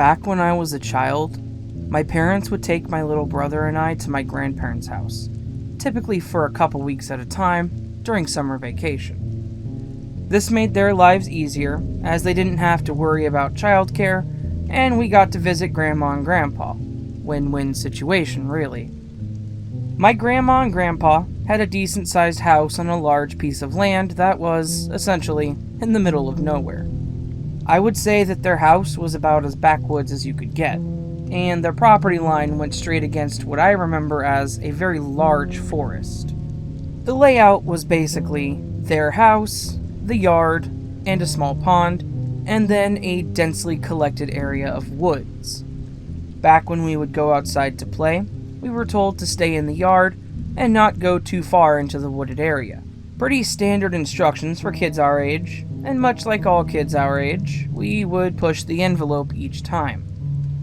back when I was a child, my parents would take my little brother and I to my grandparents' house, typically for a couple weeks at a time during summer vacation. This made their lives easier, as they didn't have to worry about childcare, and we got to visit Grandma and Grandpa. Win-win situation, really. My grandma and grandpa had a decent-sized house on a large piece of land that was, essentially, in the middle of nowhere. I would say that their house was about as backwoods as you could get, and their property line went straight against what I remember as a very large forest. The layout was basically their house, the yard, and a small pond, and then a densely collected area of woods. Back when we would go outside to play, we were told to stay in the yard and not go too far into the wooded area. Pretty standard instructions for kids our age, and much like all kids our age, we would push the envelope each time.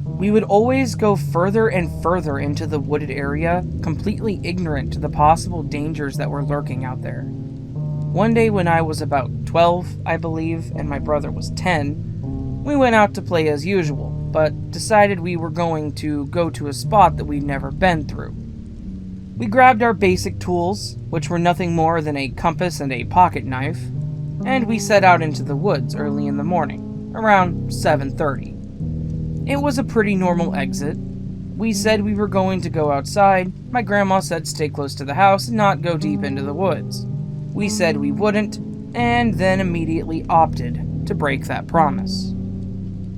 We would always go further and further into the wooded area, completely ignorant to the possible dangers that were lurking out there. One day when I was about 12, I believe, and my brother was 10, we went out to play as usual, but decided we were going to go to a spot that we'd never been through. We grabbed our basic tools, which were nothing more than a compass and a pocket knife, and we set out into the woods early in the morning, around 7:30. It was a pretty normal exit. We said we were going to go outside. My grandma said stay close to the house and not go deep into the woods. We said we wouldn't, and then immediately opted to break that promise.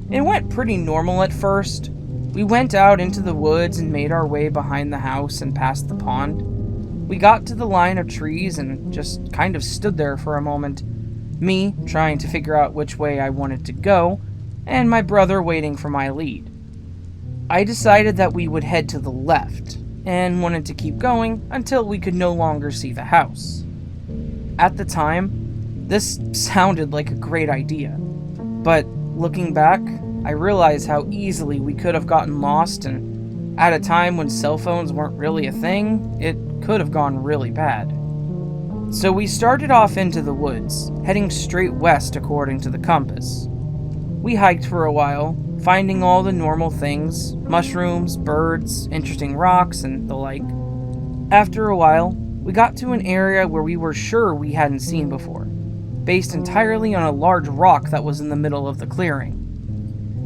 It went pretty normal at first. We went out into the woods and made our way behind the house and past the pond. We got to the line of trees and just kind of stood there for a moment, me trying to figure out which way I wanted to go, and my brother waiting for my lead. I decided that we would head to the left, and wanted to keep going until we could no longer see the house. At the time, this sounded like a great idea, but looking back, I realized how easily we could have gotten lost, and at a time when cell phones weren't really a thing, it could have gone really bad. So we started off into the woods, heading straight west according to the compass. We hiked for a while, finding all the normal things, mushrooms, birds, interesting rocks, and the like. After a while, we got to an area where we were sure we hadn't seen before, based entirely on a large rock that was in the middle of the clearing.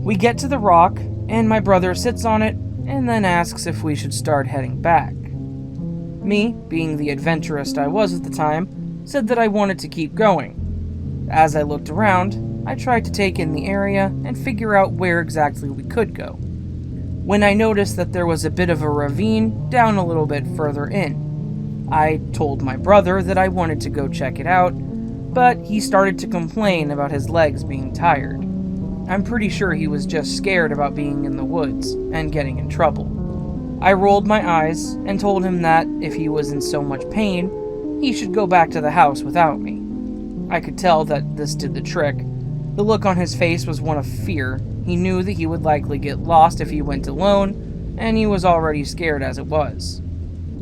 We get to the rock, and my brother sits on it, and then asks if we should start heading back. Me, being the adventurist I was at the time, said that I wanted to keep going. As I looked around, I tried to take in the area and figure out where exactly we could go, when I noticed that there was a bit of a ravine down a little bit further in. I told my brother that I wanted to go check it out, but he started to complain about his legs being tired. I'm pretty sure he was just scared about being in the woods and getting in trouble. I rolled my eyes and told him that if he was in so much pain, he should go back to the house without me. I could tell that this did the trick. The look on his face was one of fear. He knew that he would likely get lost if he went alone, and he was already scared as it was.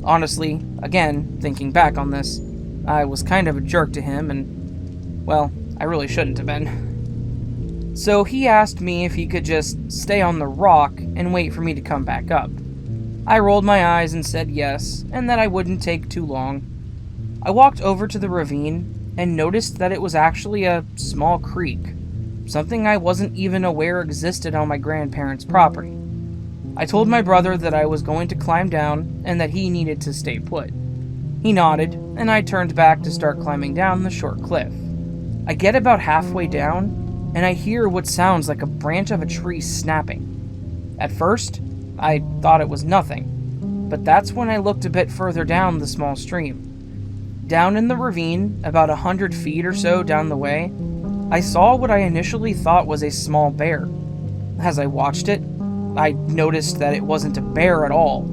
Honestly, again, thinking back on this, I was kind of a jerk to him, and, well, I really shouldn't have been. So he asked me if he could just stay on the rock and wait for me to come back up. I rolled my eyes and said yes, and that I wouldn't take too long. I walked over to the ravine and noticed that it was actually a small creek, something I wasn't even aware existed on my grandparents' property. I told my brother that I was going to climb down and that he needed to stay put. He nodded, and I turned back to start climbing down the short cliff. I get about halfway down, and I hear what sounds like a branch of a tree snapping. At first, I thought it was nothing, but that's when I looked a bit further down the small stream. Down in the ravine, about 100 feet or so down the way, I saw what I initially thought was a small bear. As I watched it, I noticed that it wasn't a bear at all.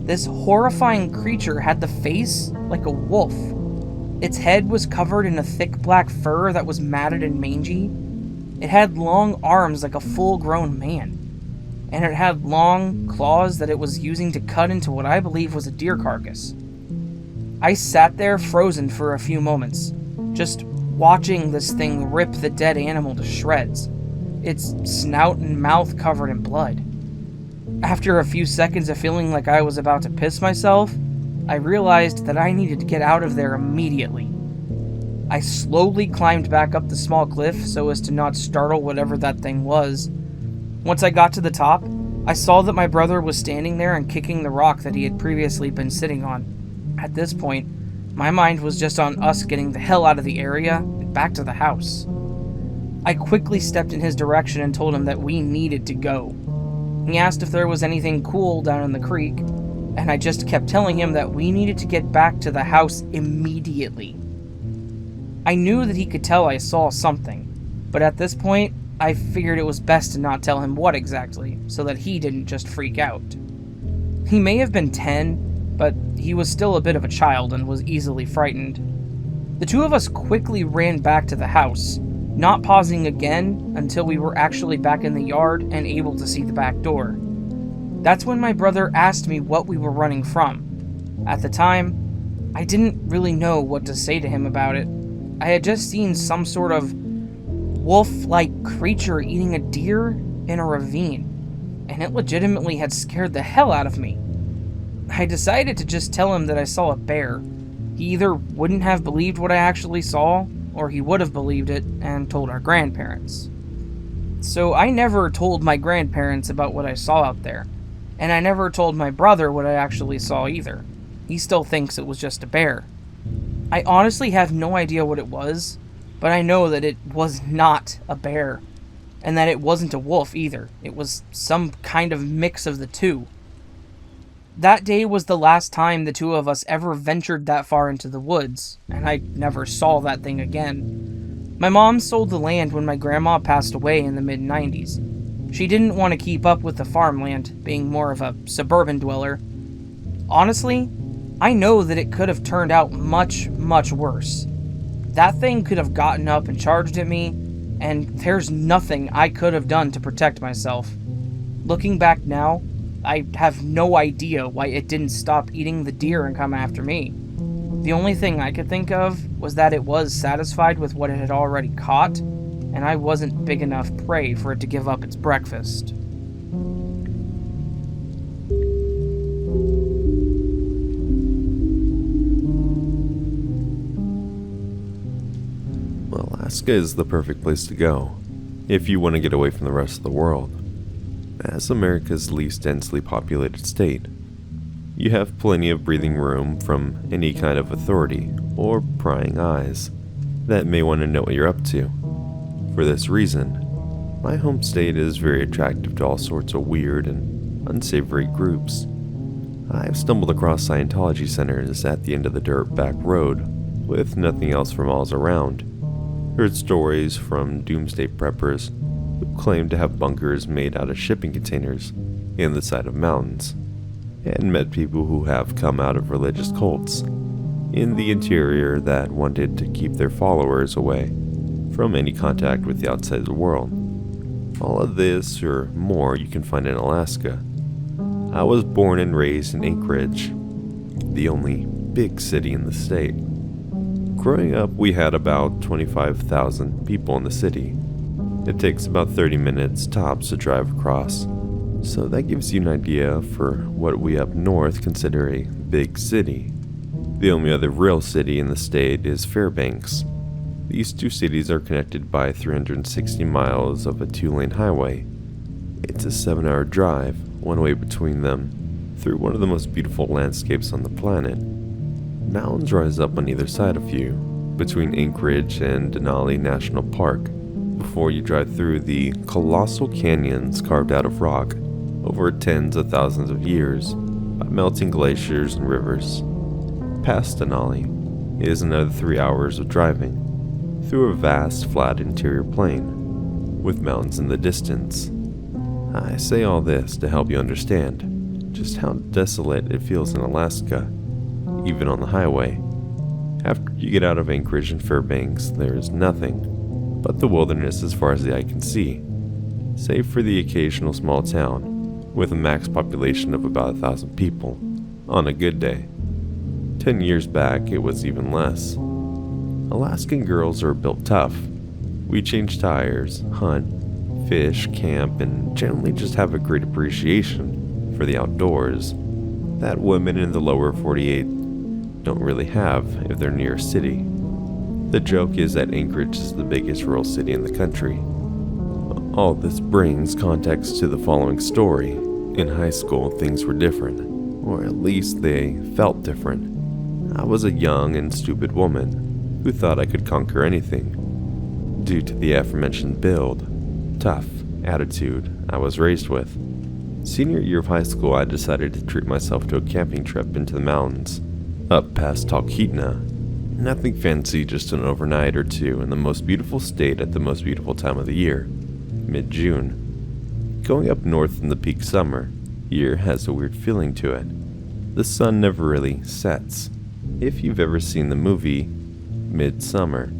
This horrifying creature had the face like a wolf. Its head was covered in a thick black fur that was matted and mangy. It had long arms like a full-grown man, and it had long claws that it was using to cut into what I believe was a deer carcass. I sat there frozen for a few moments, just watching this thing rip the dead animal to shreds. its snout and mouth covered in blood. After a few seconds of feeling like I was about to piss myself, I realized that I needed to get out of there immediately. I slowly climbed back up the small cliff so as to not startle whatever that thing was. Once I got to the top, I saw that my brother was standing there and kicking the rock that he had previously been sitting on. At this point, my mind was just on us getting the hell out of the area and back to the house. I quickly stepped in his direction and told him that we needed to go. He asked if there was anything cool down in the creek, and I just kept telling him that we needed to get back to the house immediately. I knew that he could tell I saw something, but at this point, I figured it was best to not tell him what exactly, so that he didn't just freak out. He may have been 10, but he was still a bit of a child and was easily frightened. The two of us quickly ran back to the house, not pausing again until we were actually back in the yard and able to see the back door. That's when my brother asked me what we were running from. At the time, I didn't really know what to say to him about it. I had just seen some sort of wolf-like creature eating a deer in a ravine, and it legitimately had scared the hell out of me. I decided to just tell him that I saw a bear. He either wouldn't have believed what I actually saw, or he would have believed it and told our grandparents. So I never told my grandparents about what I saw out there, and I never told my brother what I actually saw either. He still thinks it was just a bear. I honestly have no idea what it was, but I know that it was not a bear, and that it wasn't a wolf either. It was some kind of mix of the two. That day was the last time the two of us ever ventured that far into the woods, and I never saw that thing again. My mom sold the land when my grandma passed away in the mid-90s. She didn't want to keep up with the farmland, being more of a suburban dweller. Honestly, I know that it could have turned out much, much worse. That thing could have gotten up and charged at me, and there's nothing I could have done to protect myself. Looking back now, I have no idea why it didn't stop eating the deer and come after me. The only thing I could think of was that it was satisfied with what it had already caught, and I wasn't big enough prey for it to give up its breakfast. Alaska is the perfect place to go if you want to get away from the rest of the world. As America's least densely populated state, you have plenty of breathing room from any kind of authority or prying eyes that may want to know what you're up to. For this reason, my home state is very attractive to all sorts of weird and unsavory groups. I've stumbled across Scientology centers at the end of the dirt back road with nothing else for miles around. Heard stories from doomsday preppers who claim to have bunkers made out of shipping containers in the side of mountains, and met people who have come out of religious cults in the interior that wanted to keep their followers away from any contact with the outside of the world. All of this or more you can find in Alaska. I was born and raised in Anchorage, the only big city in the state. Growing up, we had about 25,000 people in the city. It takes about 30 minutes tops to drive across, so that gives you an idea for what we up north consider a big city. The only other real city in the state is Fairbanks. These two cities are connected by 360 miles of a 2-lane highway. It's a 7-hour drive, one way between them, through one of the most beautiful landscapes on the planet. Mountains rise up on either side of you, between Anchorage and Denali National Park, before you drive through the colossal canyons carved out of rock over tens of thousands of years by melting glaciers and rivers. Past Denali is another 3 hours of driving through a vast, flat interior plain, with mountains in the distance. I say all this to help you understand just how desolate it feels in Alaska, even on the highway. After you get out of Anchorage and Fairbanks, there is nothing but the wilderness as far as the eye can see, save for the occasional small town with a max population of about 1,000 people on a good day. 10 years back, it was even less. Alaskan girls are built tough. We change tires, hunt, fish, camp, and generally just have a great appreciation for the outdoors that women in the lower 48 don't really have if they're near a city. The joke is that Anchorage is the biggest rural city in the country. All this brings context to the following story. In high school, things were different, or at least they felt different. I was a young and stupid woman who thought I could conquer anything, due to the aforementioned build, tough attitude I was raised with. Senior year of high school, I decided to treat myself to a camping trip into the mountains, up past Talkeetna. Nothing fancy, just an overnight or two in the most beautiful state at the most beautiful time of the year, mid-June. Going up north in the peak summer year has a weird feeling to it. The sun never really sets. If you've ever seen the movie Midsummer,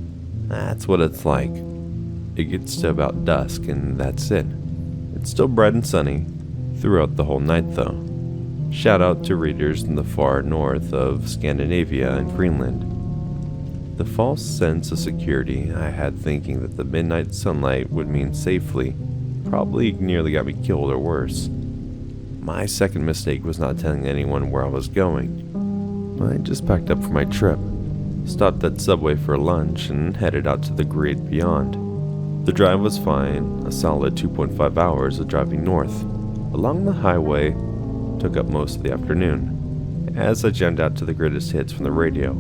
that's what it's like. It gets to about dusk and that's it. It's still bright and sunny throughout the whole night though. Shout out to readers in the far north of Scandinavia and Greenland. The false sense of security I had thinking that the midnight sunlight would mean safely probably nearly got me killed or worse. My second mistake was not telling anyone where I was going. I just packed up for my trip, stopped at Subway for lunch, and headed out to the great beyond. The drive was fine, a solid 2.5 hours of driving north. Along the highway, took up most of the afternoon, as I jammed out to the greatest hits from the radio,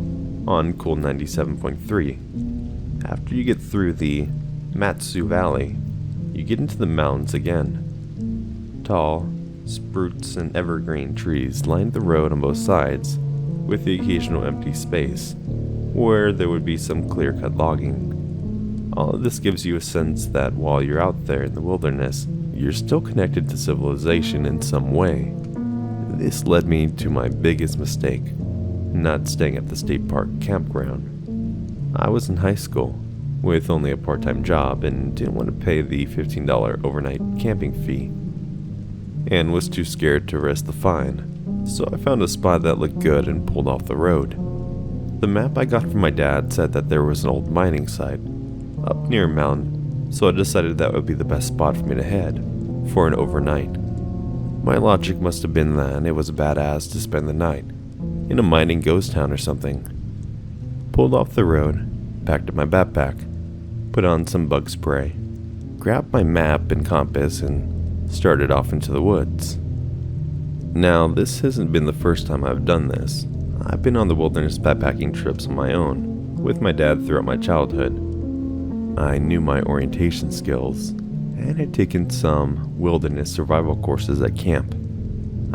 on Cool 97.3. After you get through the Myuu Valley, you get into the mountains again. Tall, spruce and evergreen trees lined the road on both sides, with the occasional empty space, where there would be some clear-cut logging. All of this gives you a sense that while you're out there in the wilderness, you're still connected to civilization in some way. This led me to my biggest mistake, not staying at the state park campground. I was in high school, with only a part-time job, and didn't want to pay the $15 overnight camping fee, and was too scared to risk the fine, so I found a spot that looked good and pulled off the road. The map I got from my dad said that there was an old mining site up near a mountain, so I decided that would be the best spot for me to head for an overnight. My logic must have been that it was badass to spend the night in a mining ghost town or something. Pulled off the road, packed up my backpack, put on some bug spray, grabbed my map and compass, and started off into the woods. Now, this hasn't been the first time I've done this. I've been on the wilderness backpacking trips on my own, with my dad throughout my childhood. I knew my orientation skills, and had taken some wilderness survival courses at camp.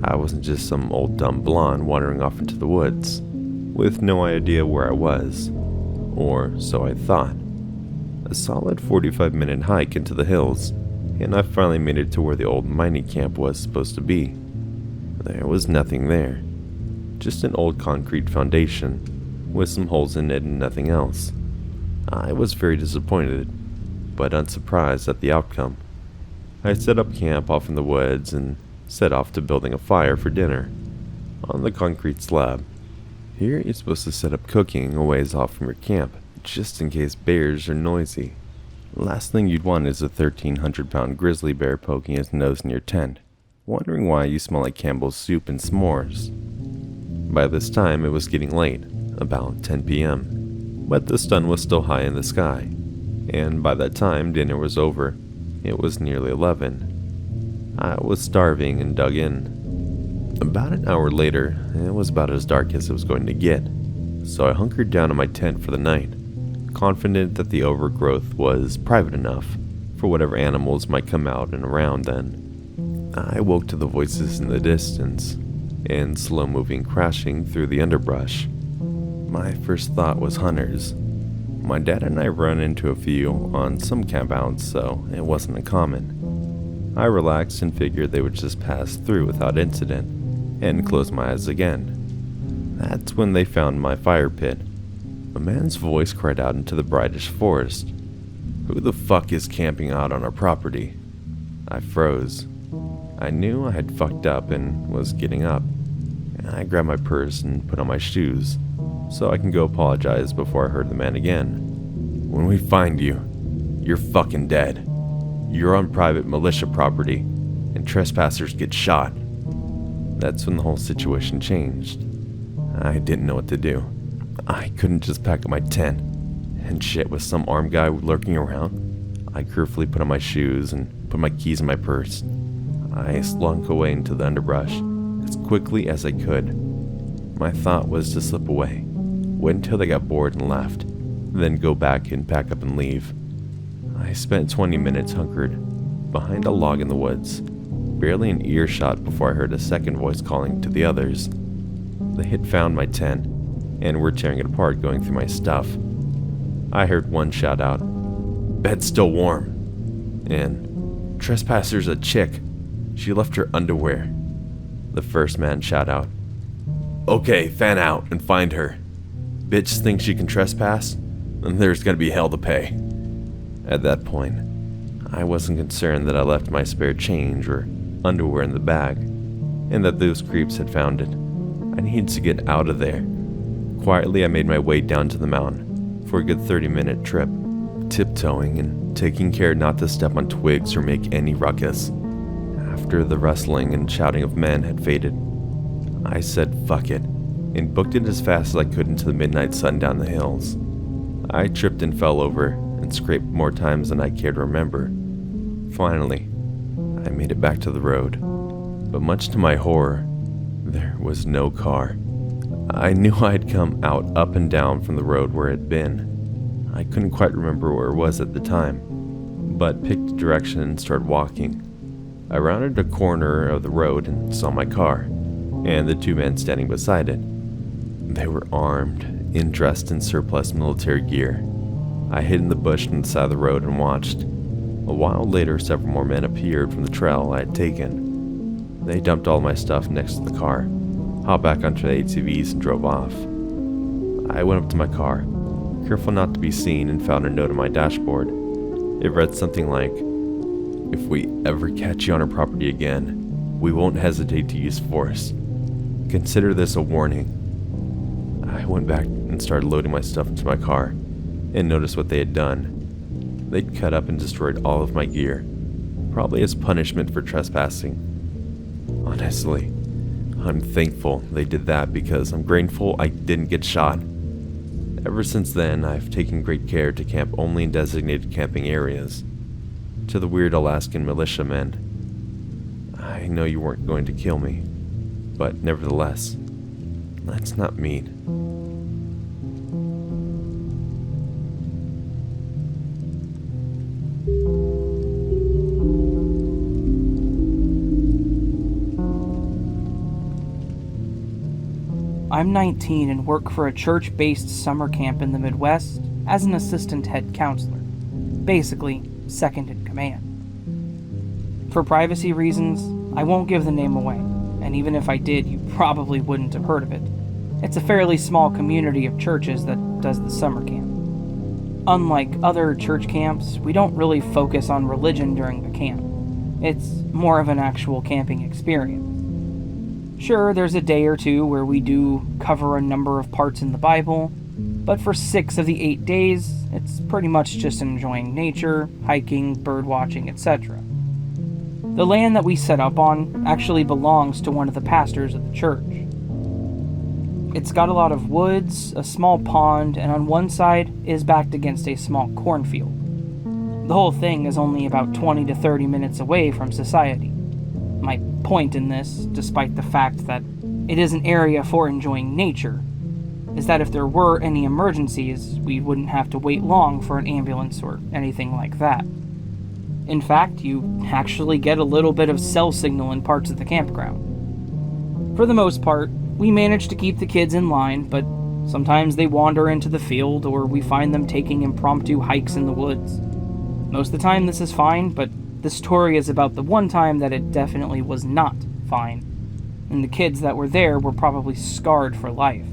I wasn't just some old dumb blonde wandering off into the woods, with no idea where I was, or so I thought. A solid 45-minute hike into the hills, and I finally made it to where the old mining camp was supposed to be. There was nothing there, just an old concrete foundation, with some holes in it and nothing else. I was very disappointed, but unsurprised at the outcome. I set up camp off in the woods and set off to building a fire for dinner on the concrete slab. Here you're supposed to set up cooking a ways off from your camp, just in case bears are noisy. The last thing you'd want is a 1,300-pound grizzly bear poking his nose in your tent, wondering why you smell like Campbell's soup and s'mores. By this time it was getting late, about 10 p.m., but the sun was still high in the sky, and by that time dinner was over. It was nearly 11. I was starving and dug in. About an hour later, it was about as dark as it was going to get, so I hunkered down in my tent for the night, confident that the overgrowth was private enough for whatever animals might come out and around then. I woke to the voices in the distance, and slow-moving crashing through the underbrush. My first thought was hunters. My dad and I run into a few on some campouts, so it wasn't uncommon. I relaxed and figured they would just pass through without incident, and closed my eyes again. That's when they found my fire pit. A man's voice cried out into the brightest forest. "Who the fuck is camping out on our property?" I froze. I knew I had fucked up and was getting up. I grabbed my purse and put on my shoes, so I can go apologize before I heard the man again. "When we find you, you're fucking dead." "You're on private militia property, and trespassers get shot." That's when the whole situation changed. I didn't know what to do. I couldn't just pack up my tent. And shit, with some armed guy lurking around, I carefully put on my shoes and put my keys in my purse. I slunk away into the underbrush as quickly as I could. My thought was to slip away, wait until they got bored and left, then go back and pack up and leave. I spent 20 minutes hunkered behind a log in the woods, barely an earshot before I heard a second voice calling to the others. They had found my tent and were tearing it apart, going through my stuff. I heard one shout out, "Bed's still warm," and "Trespasser's a chick. She left her underwear." The first man shout out, "Okay, fan out and find her. Bitch thinks she can trespass, and there's gonna be hell to pay." At that point, I wasn't concerned that I left my spare change or underwear in the bag, and that those creeps had found it. I needed to get out of there. Quietly, I made my way down to the mountain for a good 30-minute trip, tiptoeing and taking care not to step on twigs or make any ruckus. After the rustling and shouting of men had faded, I said fuck it, and booked it as fast as I could into the midnight sun down the hills. I tripped and fell over and scraped more times than I care to remember. Finally, I made it back to the road, but much to my horror, there was no car. I knew I had come out up and down from the road where it had been. I couldn't quite remember where it was at the time, but picked a direction and started walking. I rounded a corner of the road and saw my car, and the two men standing beside it. They were armed and dressed in surplus military gear. I hid in the bush on the side of the road and watched. A while later, several more men appeared from the trail I had taken. They dumped all my stuff next to the car, hopped back onto the ATVs and drove off. I went up to my car, careful not to be seen, and found a note on my dashboard. It read something like, "If we ever catch you on our property again, we won't hesitate to use force. Consider this a warning." I went back and started loading my stuff into my car, and noticed what they had done. They'd cut up and destroyed all of my gear, probably as punishment for trespassing. Honestly, I'm thankful they did that because I'm grateful I didn't get shot. Ever since then, I've taken great care to camp only in designated camping areas. To the weird Alaskan militiamen, I know you weren't going to kill me, but nevertheless, that's not mean. I'm 19 and work for a church-based summer camp in the Midwest as an assistant head counselor, basically second in command. For privacy reasons, I won't give the name away, and even if I did, you probably wouldn't have heard of it. It's a fairly small community of churches that does the summer camp. Unlike other church camps, we don't really focus on religion during the camp. It's more of an actual camping experience. Sure, there's a day or two where we do cover a number of parts in the Bible, but for 6 of the 8 days, it's pretty much just enjoying nature, hiking, bird watching, etc. The land that we set up on actually belongs to one of the pastors of the church. It's got a lot of woods, a small pond, and on one side is backed against a small cornfield. The whole thing is only about 20 to 30 minutes away from society. My point in this, despite the fact that it is an area for enjoying nature, is that if there were any emergencies, we wouldn't have to wait long for an ambulance or anything like that. In fact, you actually get a little bit of cell signal in parts of the campground. For the most part, we manage to keep the kids in line, but sometimes they wander into the field or we find them taking impromptu hikes in the woods. Most of the time this is fine, but the story is about the one time that it definitely was not fine, and the kids that were there were probably scarred for life.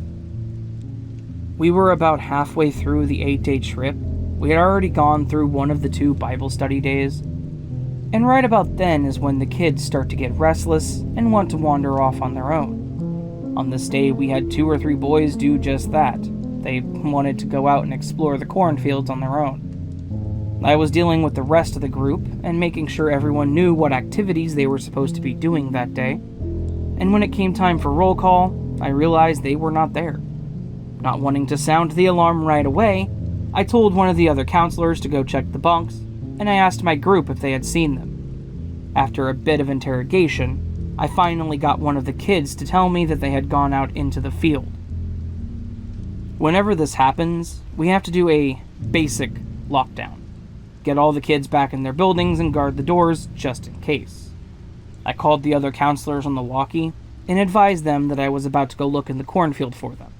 We were about halfway through the 8-day trip. We had already gone through one of the 2 Bible study days, and right about then is when the kids start to get restless and want to wander off on their own. On this day, we had 2 or 3 boys do just that. They wanted to go out and explore the cornfields on their own. I was dealing with the rest of the group and making sure everyone knew what activities they were supposed to be doing that day. And when it came time for roll call, I realized they were not there. Not wanting to sound the alarm right away, I told one of the other counselors to go check the bunks, and I asked my group if they had seen them. After a bit of interrogation, I finally got one of the kids to tell me that they had gone out into the field. Whenever this happens, we have to do a basic lockdown. Get all the kids back in their buildings and guard the doors just in case. I called the other counselors on the walkie and advised them that I was about to go look in the cornfield for them.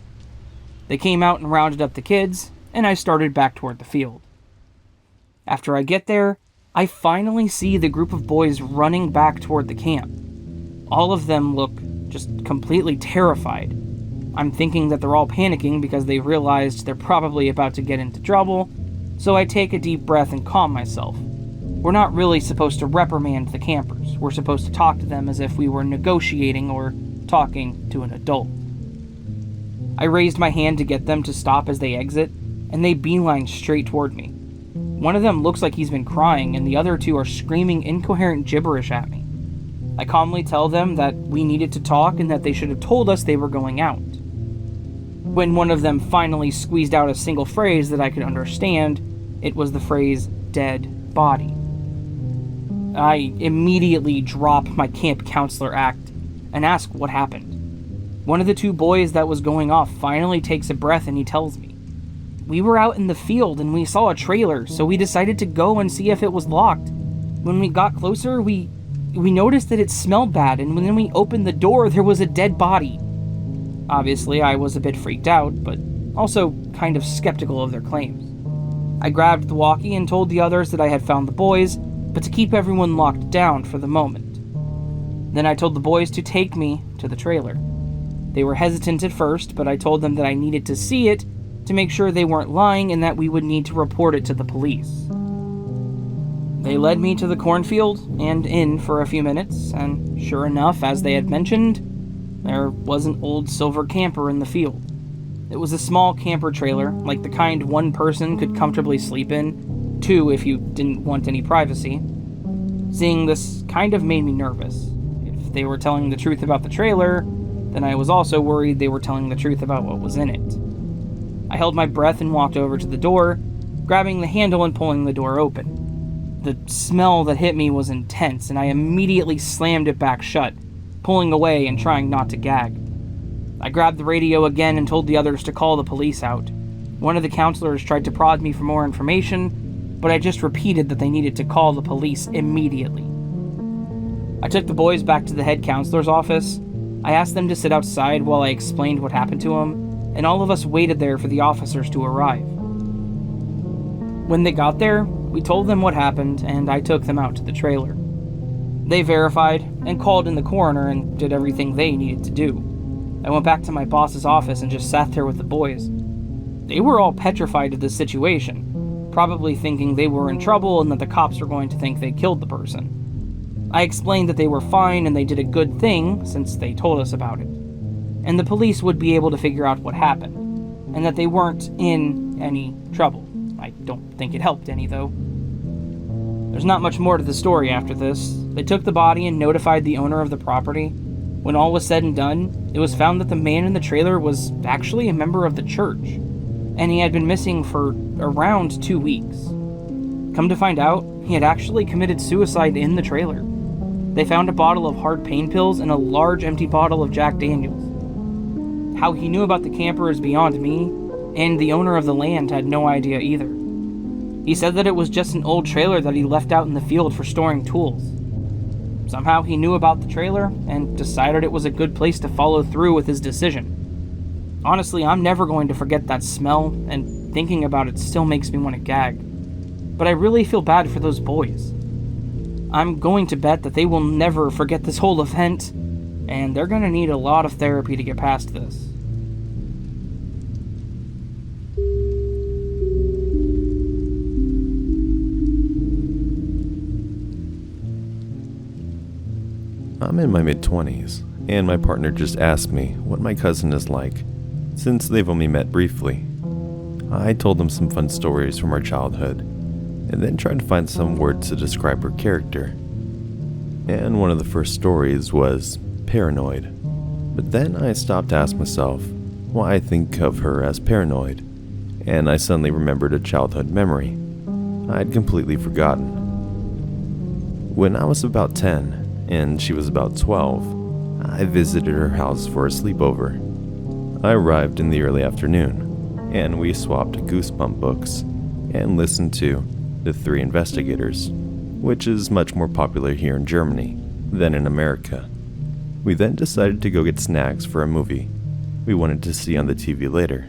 They came out and rounded up the kids, and I started back toward the field. After I get there, I finally see the group of boys running back toward the camp. All of them look just completely terrified. I'm thinking that they're all panicking because they realized they're probably about to get into trouble, so I take a deep breath and calm myself. We're not really supposed to reprimand the campers. We're supposed to talk to them as if we were negotiating or talking to an adult. I raised my hand to get them to stop as they exit, and they beeline straight toward me. One of them looks like he's been crying, and the other two are screaming incoherent gibberish at me. I calmly tell them that we needed to talk and that they should have told us they were going out. When one of them finally squeezed out a single phrase that I could understand, it was the phrase, "dead body." I immediately drop my camp counselor act and ask what happened. One of the two boys that was going off finally takes a breath and he tells me, "We were out in the field and we saw a trailer, so we decided to go and see if it was locked. When we got closer, we noticed that it smelled bad, and when we opened the door, there was a dead body." Obviously, I was a bit freaked out, but also kind of skeptical of their claims. I grabbed the walkie and told the others that I had found the boys, but to keep everyone locked down for the moment. Then I told the boys to take me to the trailer. They were hesitant at first, but I told them that I needed to see it to make sure they weren't lying and that we would need to report it to the police. They led me to the cornfield and in for a few minutes, and sure enough, as they had mentioned, there was an old silver camper in the field. It was a small camper trailer, like the kind one person could comfortably sleep in, two if you didn't want any privacy. Seeing this kind of made me nervous. If they were telling the truth about the trailer, then I was also worried they were telling the truth about what was in it. I held my breath and walked over to the door, grabbing the handle and pulling the door open. The smell that hit me was intense, and I immediately slammed it back shut, pulling away and trying not to gag. I grabbed the radio again and told the others to call the police out. One of the counselors tried to prod me for more information, but I just repeated that they needed to call the police immediately. I took the boys back to the head counselor's office. I asked them to sit outside while I explained what happened to them, and all of us waited there for the officers to arrive. When they got there, we told them what happened, and I took them out to the trailer. They verified and called in the coroner and did everything they needed to do. I went back to my boss's office and just sat there with the boys. They were all petrified of the situation, probably thinking they were in trouble and that the cops were going to think they killed the person. I explained that they were fine and they did a good thing since they told us about it, and the police would be able to figure out what happened, and that they weren't in any trouble. I don't think it helped any, though. There's not much more to the story after this. They took the body and notified the owner of the property. When all was said and done, it was found that the man in the trailer was actually a member of the church, and he had been missing for around 2 weeks. Come to find out, he had actually committed suicide in the trailer. They found a bottle of hard pain pills and a large empty bottle of Jack Daniels. How he knew about the camper is beyond me, and the owner of the land had no idea either. He said that it was just an old trailer that he left out in the field for storing tools. Somehow he knew about the trailer and decided it was a good place to follow through with his decision. Honestly, I'm never going to forget that smell, and thinking about it still makes me want to gag. But I really feel bad for those boys. I'm going to bet that they will never forget this whole event, and they're going to need a lot of therapy to get past this. I'm in my mid-20s, and my partner just asked me what my cousin is like, since they've only met briefly. I told them some fun stories from our childhood, and then tried to find some words to describe her character. And one of the first stories was paranoid. But then I stopped to ask myself why I think of her as paranoid, and I suddenly remembered a childhood memory I'd completely forgotten. When I was about 10 and she was about 12, I visited her house for a sleepover. I arrived in the early afternoon, and we swapped Goosebump books and listened to The Three Investigators, which is much more popular here in Germany than in America. We then decided to go get snacks for a movie we wanted to see on the TV later.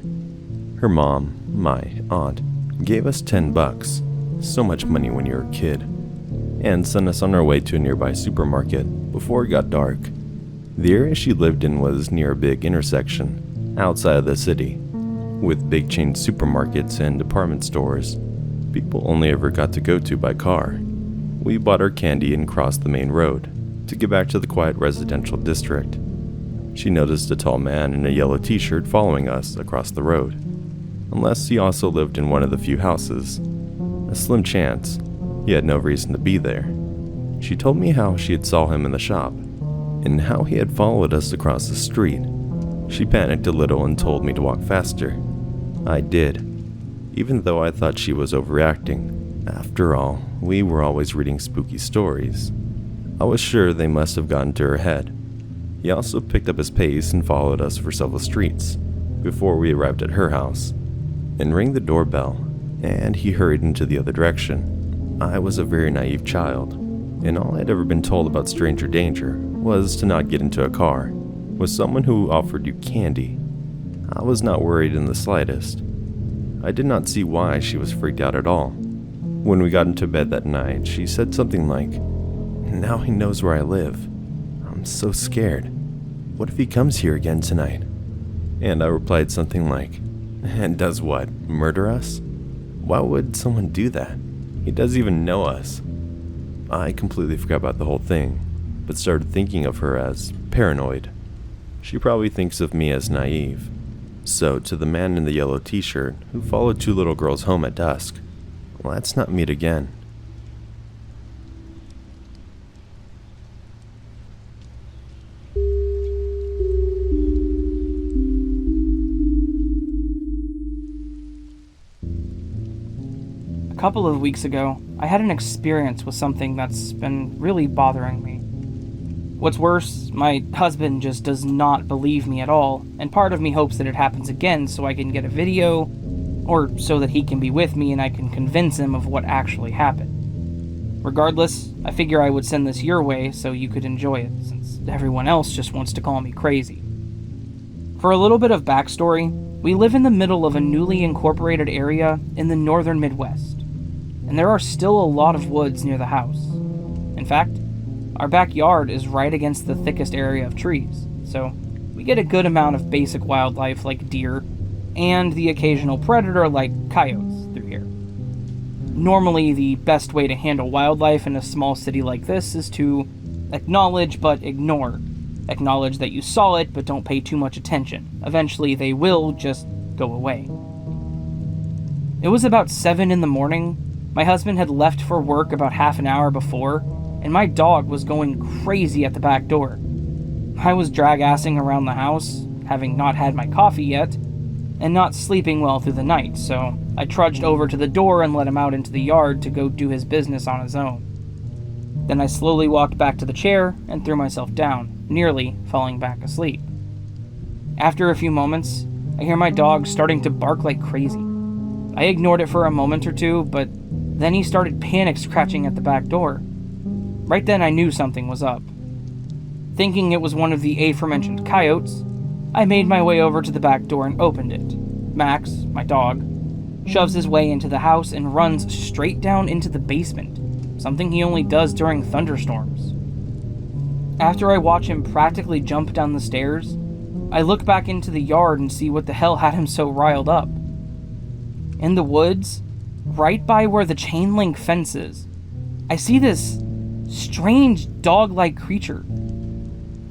Her mom, my aunt, gave us $10, so much money when you're a kid, and sent us on our way to a nearby supermarket before it got dark. The area she lived in was near a big intersection outside of the city, with big chain supermarkets and department stores people only ever got to go to by car. We bought our candy and crossed the main road to get back to the quiet residential district. She noticed a tall man in a yellow t-shirt following us across the road, unless he also lived in one of the few houses. A slim chance he had no reason to be there. She told me how she had saw him in the shop, and how he had followed us across the street. She panicked a little and told me to walk faster. I did, even though I thought she was overreacting. After all, we were always reading spooky stories. I was sure they must have gotten to her head. He also picked up his pace and followed us for several streets before we arrived at her house, and rang the doorbell, and he hurried into the other direction. I was a very naive child, and all I'd ever been told about stranger danger was to not get into a car with someone who offered you candy. I was not worried in the slightest. I did not see why she was freaked out at all. When we got into bed that night, she said something like, "Now he knows where I live. I'm so scared. What if he comes here again tonight?" And I replied something like, "And does what, murder us? Why would someone do that? He doesn't even know us." I completely forgot about the whole thing, but started thinking of her as paranoid. She probably thinks of me as naive. So, to the man in the yellow t-shirt who followed two little girls home at dusk, let's not meet again. A couple of weeks ago, I had an experience with something that's been really bothering me. What's worse, my husband just does not believe me at all, and part of me hopes that it happens again so I can get a video, or so that he can be with me and I can convince him of what actually happened. Regardless, I figure I would send this your way so you could enjoy it, since everyone else just wants to call me crazy. For a little bit of backstory, we live in the middle of a newly incorporated area in the northern Midwest, and there are still a lot of woods near the house. In fact, our backyard is right against the thickest area of trees, so we get a good amount of basic wildlife like deer, and the occasional predator like coyotes through here. Normally, the best way to handle wildlife in a small city like this is to acknowledge but ignore. Acknowledge that you saw it, but don't pay too much attention. Eventually, they will just go away. It was about 7 in the morning. My husband had left for work about half an hour before, and my dog was going crazy at the back door. I was drag-assing around the house, having not had my coffee yet, and not sleeping well through the night, so I trudged over to the door and let him out into the yard to go do his business on his own. Then I slowly walked back to the chair and threw myself down, nearly falling back asleep. After a few moments, I hear my dog starting to bark like crazy. I ignored it for a moment or two, but then he started panic scratching at the back door. Right then I knew something was up. Thinking it was one of the aforementioned coyotes, I made my way over to the back door and opened it. Max, my dog, shoves his way into the house and runs straight down into the basement, something he only does during thunderstorms. After I watch him practically jump down the stairs, I look back into the yard and see what the hell had him so riled up. In the woods, right by where the chain link fence is, I see this strange dog-like creature.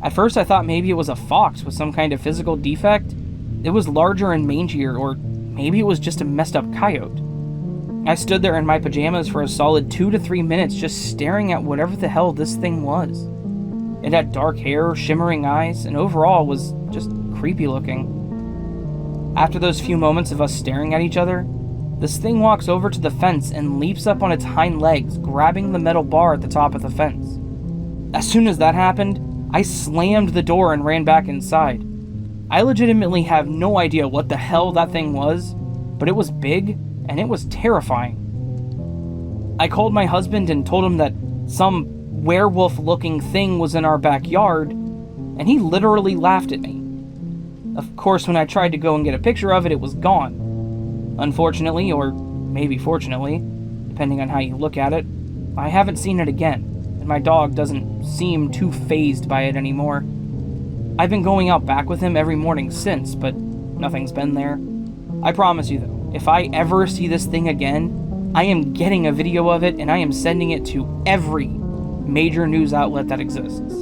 At first I thought maybe it was a fox with some kind of physical defect. It was larger and mangier, or maybe it was just a messed up coyote. I stood there in my pajamas for a solid 2 to 3 minutes just staring at whatever the hell this thing was. It had dark hair, shimmering eyes, and overall was just creepy looking. After those few moments of us staring at each other, this thing walks over to the fence and leaps up on its hind legs, grabbing the metal bar at the top of the fence. As soon as that happened, I slammed the door and ran back inside. I legitimately have no idea what the hell that thing was, but it was big and it was terrifying. I called my husband and told him that some werewolf-looking thing was in our backyard, and he literally laughed at me. Of course, when I tried to go and get a picture of it, it was gone. Unfortunately, or maybe fortunately, depending on how you look at it, I haven't seen it again, and my dog doesn't seem too fazed by it anymore. I've been going out back with him every morning since, but nothing's been there. I promise you though, if I ever see this thing again, I am getting a video of it and I am sending it to every major news outlet that exists.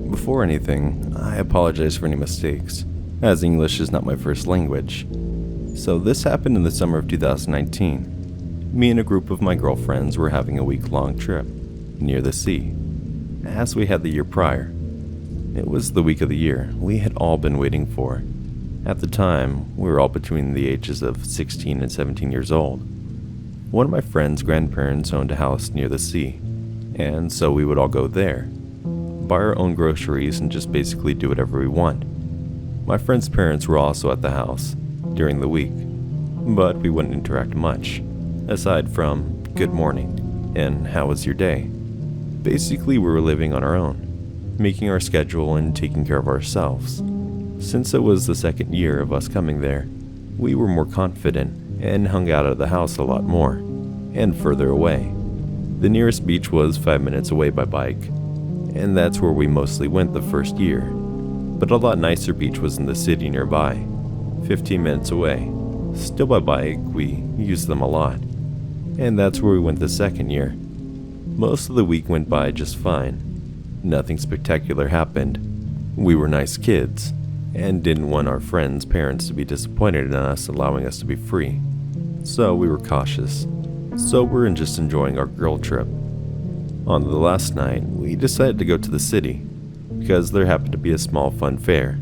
Before anything, I apologize for any mistakes, as English is not my first language. So this happened in the summer of 2019. Me and a group of my girlfriends were having a week-long trip near the sea, as we had the year prior. It was the week of the year we had all been waiting for. At the time, we were all between the ages of 16 and 17 years old. One of my friend's grandparents owned a house near the sea, and so we would all go there, buy our own groceries, and just basically do whatever we want. My friend's parents were also at the house during the week, but we wouldn't interact much, aside from good morning and how was your day. Basically, we were living on our own, making our schedule and taking care of ourselves. Since it was the second year of us coming there, we were more confident and hung out of the house a lot more, and further away. The nearest beach was 5 minutes away by bike, and that's where we mostly went the first year. But a lot nicer beach was in the city nearby, 15 minutes away. Still by bike, we used them a lot. And that's where we went the second year. Most of the week went by just fine. Nothing spectacular happened. We were nice kids, and didn't want our friends' parents to be disappointed in us allowing us to be free. So we were cautious, sober and just enjoying our girl trip. On the last night, we decided to go to the city, because there happened to be a small fun fair,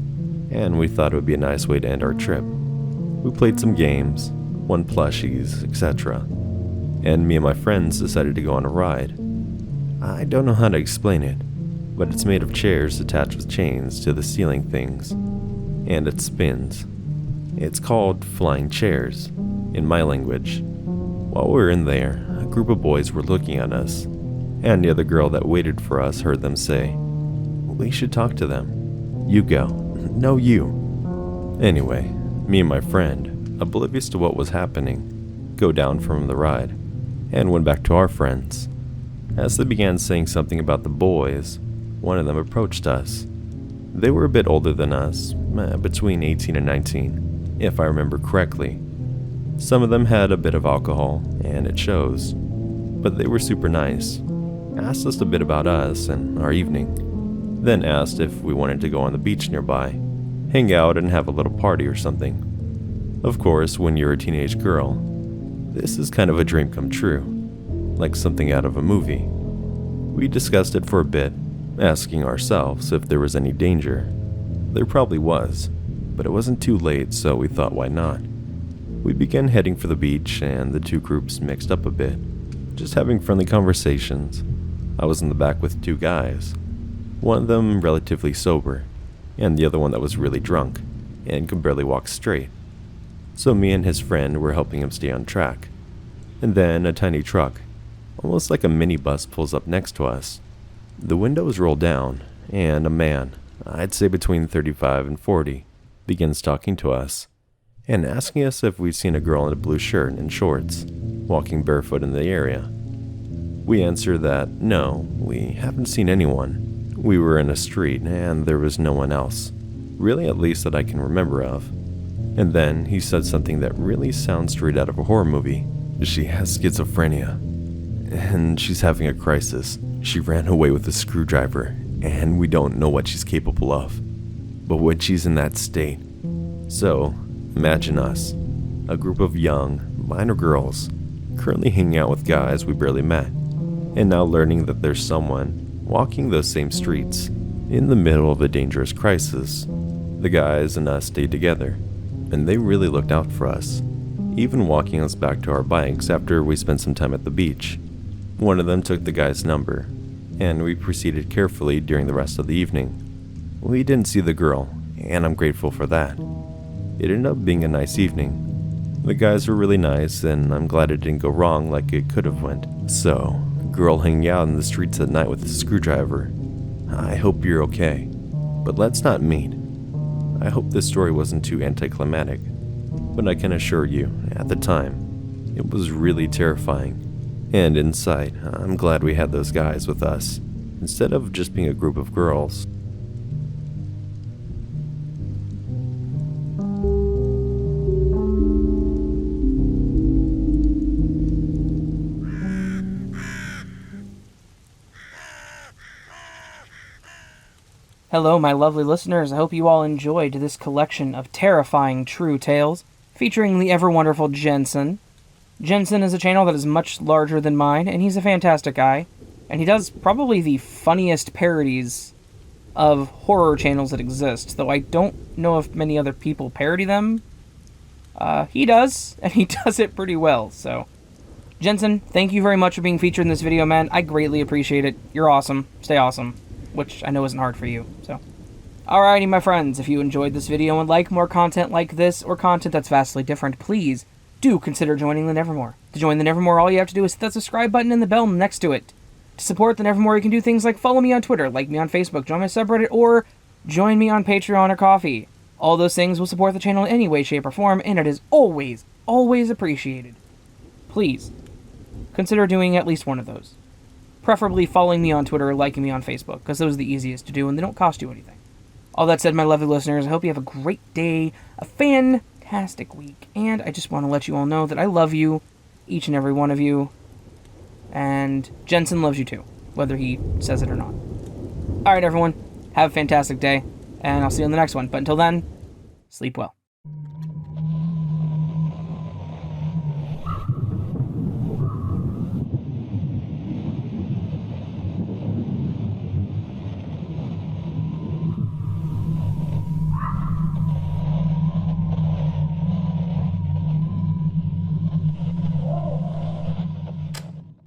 and we thought it would be a nice way to end our trip. We played some games, won plushies, etc. And me and my friends decided to go on a ride. I don't know how to explain it, but it's made of chairs attached with chains to the ceiling things, and it spins. It's called flying chairs, in my language. While we were in there, a group of boys were looking at us, and the other girl that waited for us heard them say, "We should talk to them. You go." "No, you." Anyway, me and my friend, oblivious to what was happening, go down from the ride, and went back to our friends. As they began saying something about the boys, one of them approached us. They were a bit older than us, between 18 and 19, if I remember correctly. Some of them had a bit of alcohol, and it shows, but they were super nice. Asked us a bit about us and our evening, then asked if we wanted to go on the beach nearby, hang out and have a little party or something. Of course, when you're a teenage girl, this is kind of a dream come true, like something out of a movie. We discussed it for a bit, asking ourselves if there was any danger. There probably was, but it wasn't too late, so we thought why not. We began heading for the beach, and the two groups mixed up a bit, just having friendly conversations. I was in the back with two guys, one of them relatively sober, and the other one that was really drunk, and could barely walk straight. So me and his friend were helping him stay on track. And then a tiny truck, almost like a minibus, pulls up next to us. The windows roll down, and a man, I'd say between 35 and 40, begins talking to us, and asking us if we'd seen a girl in a blue shirt and shorts, walking barefoot in the area. We answer that no, we haven't seen anyone. We were in a street and there was no one else, really at least that I can remember of. And then he said something that really sounds straight out of a horror movie. She has schizophrenia. and she's having a crisis. She ran away with a screwdriver, and we don't know what she's capable of. But when she's in that state... So, imagine us, a group of young, minor girls, currently hanging out with guys we barely met, and now learning that there's someone walking those same streets in the middle of a dangerous crisis. The guys and us stayed together, and they really looked out for us, even walking us back to our bikes after we spent some time at the beach. One of them took the guy's number, and we proceeded carefully during the rest of the evening. We didn't see the girl, and I'm grateful for that. It ended up being a nice evening. The guys were really nice, and I'm glad it didn't go wrong like it could have went. So, a girl hanging out in the streets at night with a screwdriver. I hope you're okay, but let's not meet. I hope this story wasn't too anticlimactic, but I can assure you, at the time, it was really terrifying. And inside, I'm glad we had those guys with us, instead of just being a group of girls. Hello, my lovely listeners. I hope you all enjoyed this collection of terrifying true tales featuring the ever wonderful Gensen. Gensen is a channel that is much larger than mine, and he's a fantastic guy. And he does probably the funniest parodies of horror channels that exist, though I don't know if many other people parody them. He does, and he does it pretty well, so... Gensen, thank you very much for being featured in this video, man. I greatly appreciate it. You're awesome. Stay awesome. Which I know isn't hard for you, so. Alrighty, my friends, if you enjoyed this video and would like more content like this, or content that's vastly different, please do consider joining the Nevermore. To join the Nevermore, all you have to do is hit that subscribe button and the bell next to it. To support the Nevermore, you can do things like follow me on Twitter, like me on Facebook, join my subreddit, or join me on Patreon or Ko-fi. All those things will support the channel in any way, shape, or form, and it is always, always appreciated. Please, consider doing at least one of those. Preferably following me on Twitter or liking me on Facebook, because those are the easiest to do and they don't cost you anything. All that said, my lovely listeners, I hope you have a great day, a fantastic week, and I just want to let you all know that I love you, each and every one of you, and Gensen loves you too, whether he says it or not. Alright everyone, have a fantastic day, and I'll see you on the next one, but until then, sleep well.